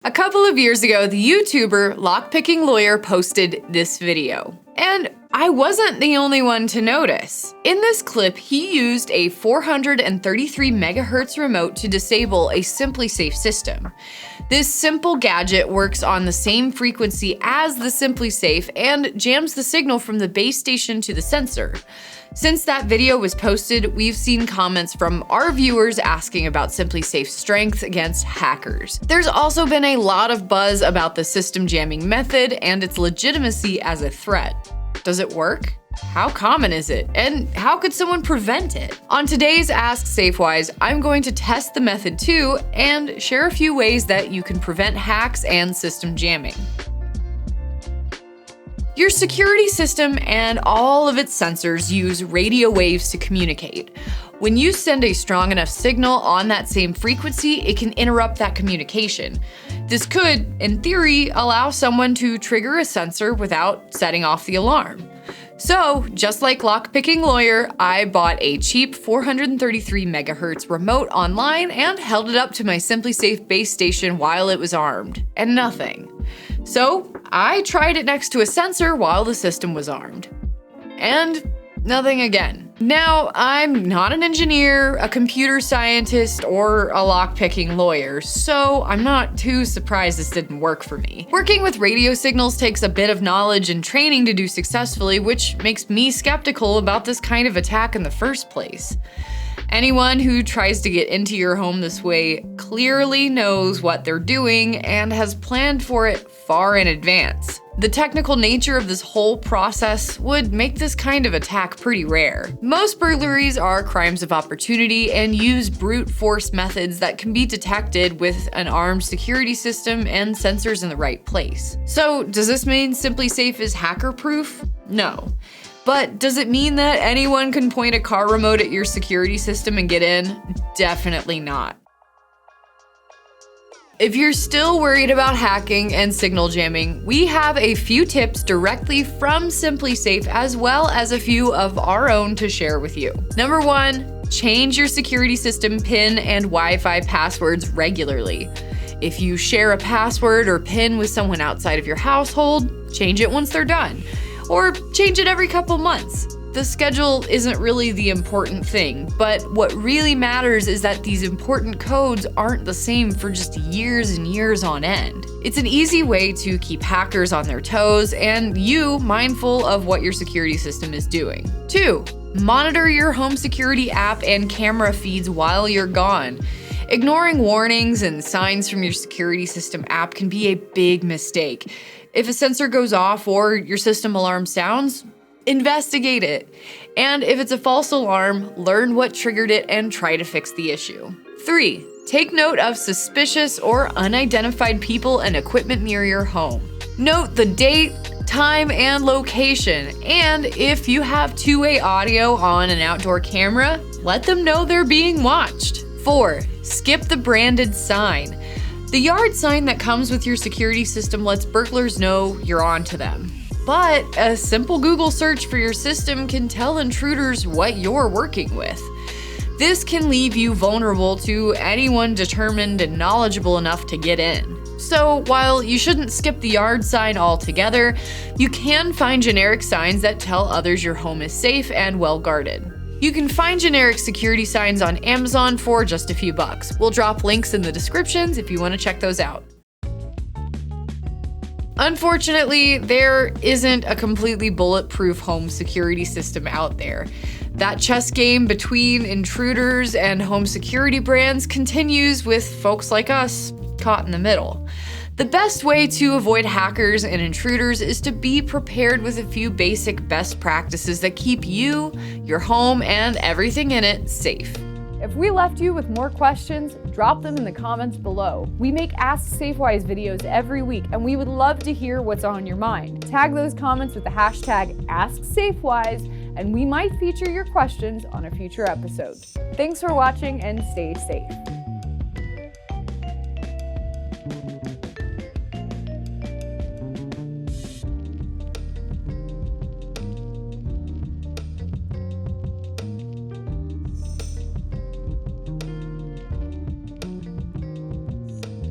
A couple of years ago, the YouTuber Lockpicking Lawyer posted this video, and I wasn't the only one to notice. In this clip, he used a 433 megahertz remote to disable a SimpliSafe system. This simple gadget works on the same frequency as the SimpliSafe and jams the signal from the base station to the sensor. Since that video was posted, we've seen comments from our viewers asking about SimpliSafe's strength against hackers. There's also been a lot of buzz about the system jamming method and its legitimacy as a threat. Does it work? How common is it? And how could someone prevent it? On today's Ask Safewise, I'm going to test the method too and share a few ways that you can prevent hacks and system jamming. Your security system and all of its sensors use radio waves to communicate. When you send a strong enough signal on that same frequency, it can interrupt that communication. This could, in theory, allow someone to trigger a sensor without setting off the alarm. So, just like Lockpicking Lawyer, I bought a cheap 433 megahertz remote online and held it up to my SimpliSafe base station while it was armed, and nothing. So, I tried it next to a sensor while the system was armed, and nothing again. Now, I'm not an engineer, a computer scientist, or a lockpicking lawyer, so I'm not too surprised this didn't work for me. Working with radio signals takes a bit of knowledge and training to do successfully, which makes me skeptical about this kind of attack in the first place. Anyone who tries to get into your home this way clearly knows what they're doing and has planned for it far in advance. The technical nature of this whole process would make this kind of attack pretty rare. Most burglaries are crimes of opportunity and use brute force methods that can be detected with an armed security system and sensors in the right place. So, does this mean SimpliSafe is hacker-proof? No. But does it mean that anyone can point a car remote at your security system and get in? Definitely not. If you're still worried about hacking and signal jamming, we have a few tips directly from SimpliSafe as well as a few of our own to share with you. Number 1, change your security system PIN and Wi-Fi passwords regularly. If you share a password or PIN with someone outside of your household, change it once they're done. Or change it every couple months. The schedule isn't really the important thing, but what really matters is that these important codes aren't the same for just years and years on end. It's an easy way to keep hackers on their toes and you mindful of what your security system is doing. 2, monitor your home security app and camera feeds while you're gone. Ignoring warnings and signs from your security system app can be a big mistake. If a sensor goes off or your system alarm sounds, investigate it. And if it's a false alarm, learn what triggered it and try to fix the issue. 3, take note of suspicious or unidentified people and equipment near your home. Note the date, time, and location. And if you have two-way audio on an outdoor camera, let them know they're being watched. 4, skip the branded sign. The yard sign that comes with your security system lets burglars know you're on to them. But a simple Google search for your system can tell intruders what you're working with. This can leave you vulnerable to anyone determined and knowledgeable enough to get in. So while you shouldn't skip the yard sign altogether, you can find generic signs that tell others your home is safe and well guarded. You can find generic security signs on Amazon for just a few bucks. We'll drop links in the descriptions if you want to check those out. Unfortunately, there isn't a completely bulletproof home security system out there. That chess game between intruders and home security brands continues with folks like us caught in the middle. The best way to avoid hackers and intruders is to be prepared with a few basic best practices that keep you, your home, and everything in it safe. If we left you with more questions, drop them in the comments below. We make Ask Safewise videos every week, and we would love to hear what's on your mind. Tag those comments with the hashtag AskSafewise, and we might feature your questions on a future episode. Thanks for watching and stay safe.